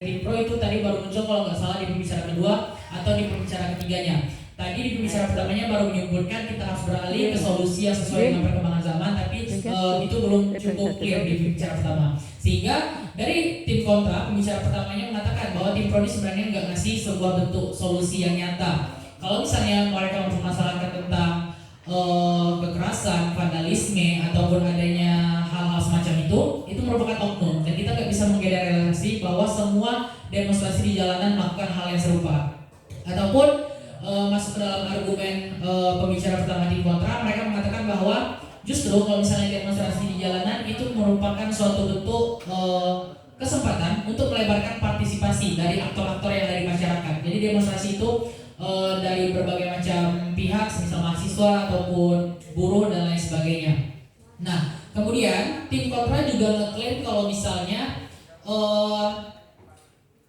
Dari pro itu tadi baru muncul kalau nggak salah di pembicara kedua atau di pembicara ketiganya. Tadi di pembicara pertamanya baru menyebutkan kita harus beralih ke solusi yang sesuai dengan perkembangan zaman, tapi itu belum cukup clear di pembicara pertama. Sehingga dari tim kontra, pembicara pertamanya mengatakan bahwa tim pro ini sebenarnya nggak ngasih sebuah bentuk solusi yang nyata. Kalau misalnya mereka mempermasalahkan tentang kekerasan, vandalisme, ataupun adanya hal-hal semacam itu merupakan oknum, dan kita nggak bisa menggeneralisasi bahwa semua demonstrasi di jalanan melakukan hal yang serupa. Ataupun masuk ke dalam argumen pembicara pertama tim kontra, mereka mengatakan bahwa justru kalau misalnya demonstrasi di jalanan itu merupakan suatu bentuk kesempatan untuk melebarkan partisipasi dari aktor-aktor yang ada di masyarakat. Jadi demonstrasi itu dari berbagai macam pihak, misal mahasiswa ataupun buruh dan lain sebagainya. Nah, kemudian tim kontra juga ngeklaim kalau misalnya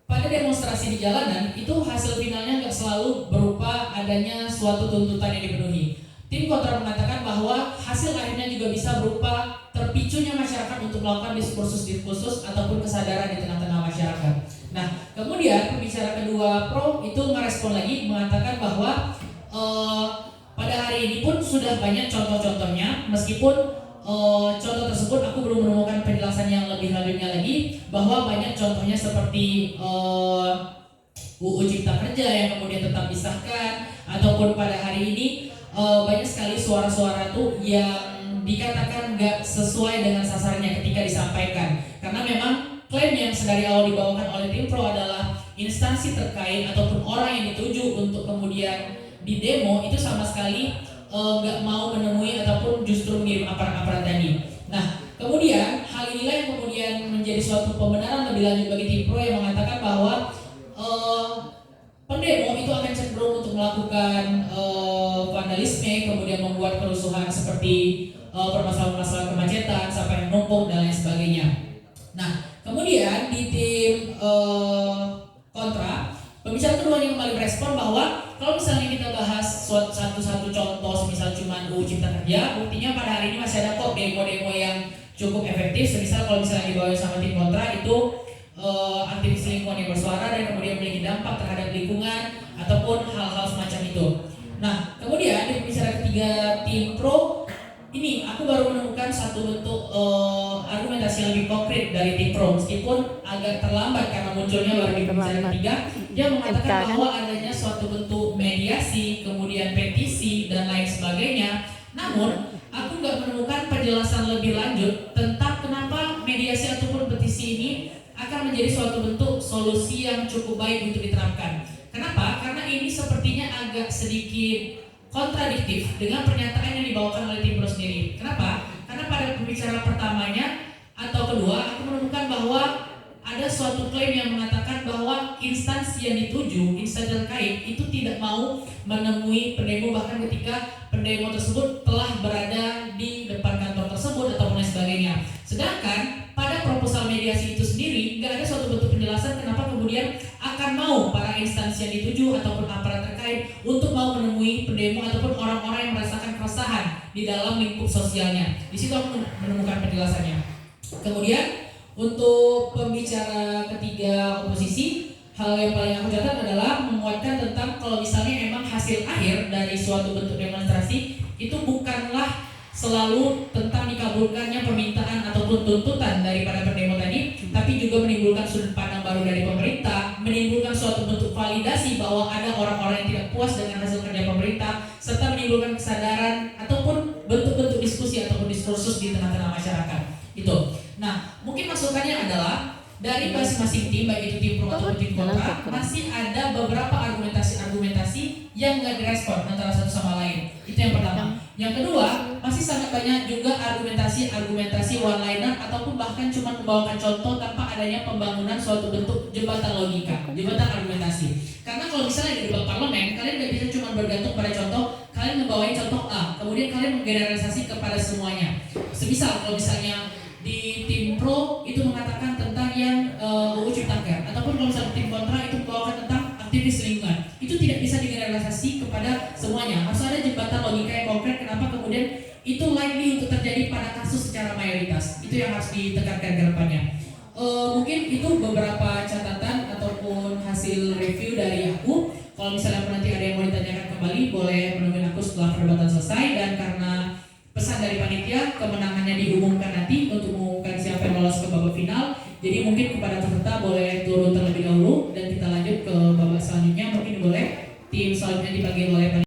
pada demonstrasi di jalanan itu hasil finalnya nggak selalu berupa adanya suatu tuntutan yang dipenuhi. Tim kontra mengatakan bahwa hasil akhirnya juga bisa berupa terpicunya masyarakat untuk melakukan diskursus ataupun kesadaran di tengah-tengah masyarakat. Nah, kemudian pembicara kedua pro itu merespon lagi mengatakan bahwa pada hari ini pun sudah banyak contoh-contohnya, meskipun contoh tersebut aku belum menemukan penjelasan yang lebih lanjutnya lagi, bahwa banyak contohnya seperti UU Cipta Kerja yang kemudian tetap disahkan, ataupun pada hari ini banyak sekali suara-suara tuh yang dikatakan nggak sesuai dengan sasarannya ketika disampaikan, karena memang klaim yang sedari awal dibawakan oleh tim pro adalah instansi terkait ataupun orang yang dituju untuk kemudian di demo itu sama sekali nggak mau menemui ataupun justru mengirim aparat-aparat tadi. Nah, kemudian hal inilah yang kemudian menjadi suatu pembenaran lebih lanjut bagi tim pro yang mengatakan bahwa pendemo itu akan cenderung untuk melakukan vandalisme, kemudian membuat kerusuhan seperti permasalahan-permasalahan kemacetan, sampai menumpuk dan lain sebagainya. Nah, kemudian di tim kontra, pembicara kedua yang kembali merespon bahwa kalau misalnya kita bahas satu-satu contoh, misal cuma UU Cipta Kerja, buktinya pada hari ini masih ada kok demo-demo yang cukup efektif. Misal kalau misalnya dibawain sama tim kontra itu aktivis lingkungan yang bersuara dan kemudian memiliki dampak terhadap lingkungan ataupun hal-hal semacam itu. Nah, kemudian di pembicara ketiga tim pro ini aku baru menemukan satu bentuk argumentasi yang lebih konkret dari tim pro, meskipun agak terlambat karena munculnya baru di pembicara ketiga. Dia mengatakan bahwa adanya suatu bentuk mediasi, kemudian petisi dan lain sebagainya. Namun aku nggak menemukan penjelasan lebih lanjut tentang kenapa mediasi ataupun petisi ini akan menjadi suatu bentuk solusi yang cukup baik untuk diterapkan. Kenapa? Karena ini sepertinya agak sedikit kontradiktif dengan pernyataan yang dibawakan oleh tim pro sendiri. Kenapa? Karena pada pembicara pertamanya atau kedua, aku menemukan bahwa ada suatu klaim yang mengatakan bahwa instansi yang dituju, instansi terkait itu tidak mau menemui pendemo bahkan ketika pendemo tersebut telah berada di depan kantor tersebut atau lain sebagainya. Sedangkan pada proposal mediasi itu sendiri nggak ada suatu bentuk penjelasan kenapa kemudian akan mau para instansi yang dituju ataupun aparat terkait untuk mau menemui pendemo ataupun orang-orang yang merasakan keresahan di dalam lingkup sosialnya. Di situ aku menemukan penjelasannya. Kemudian untuk pembicara ketiga oposisi, hal yang paling aku catat adalah menguatkan tentang kalau misalnya memang hasil akhir dari suatu bentuk demonstrasi itu bukanlah selalu tentang dikabulkannya permintaan ataupun tuntutan daripada pendemo tadi, tapi juga menimbulkan sudut pandang baru dari pemerintah, menimbulkan suatu bentuk validasi bahwa ada orang-orang yang tidak puas dengan hasil kerja pemerintah, serta menimbulkan kesadaran ataupun bentuk-bentuk diskusi ataupun diskursus di tengah-tengah masyarakat. Itu. Nah, mungkin masukannya adalah dari masing-masing tim, baik itu tim pro atau tim kontra, masih ada beberapa argumentasi yang nggak direspon antara satu sama lain. Itu yang pertama. Yang kedua, masih sangat banyak juga argumentasi one-liner ataupun bahkan cuma membawakan contoh tanpa adanya pembangunan suatu bentuk jembatan logika, jembatan argumentasi. Karena kalau misalnya di debat parlemen, kalian nggak bisa cuma bergantung pada contoh, kalian ngebawain contoh A, kemudian kalian menggeneralisasi kepada semuanya. Semisal kalau misalnya di tim pro itu mengatakan tentang yang UU Cipta Kerja, ataupun kalau misalnya tim kontra itu membawakan tentang aktivis lingkungan, itu tidak bisa digeneralisasi kepada semuanya. Harus ada jembatan logika yang konkret kenapa kemudian itu likely untuk terjadi pada kasus secara mayoritas. Itu yang harus ditekankan ke depannya. Mungkin itu beberapa catatan Kalau misalnya nanti ada yang mau ditanyakan kembali, boleh menemui aku setelah perdebatan selesai. Dan karena pesan dari panitia, kemenangannya diumumkan nanti untuk mengumumkan siapa yang lolos ke babak final. Jadi mungkin kepada peserta boleh turun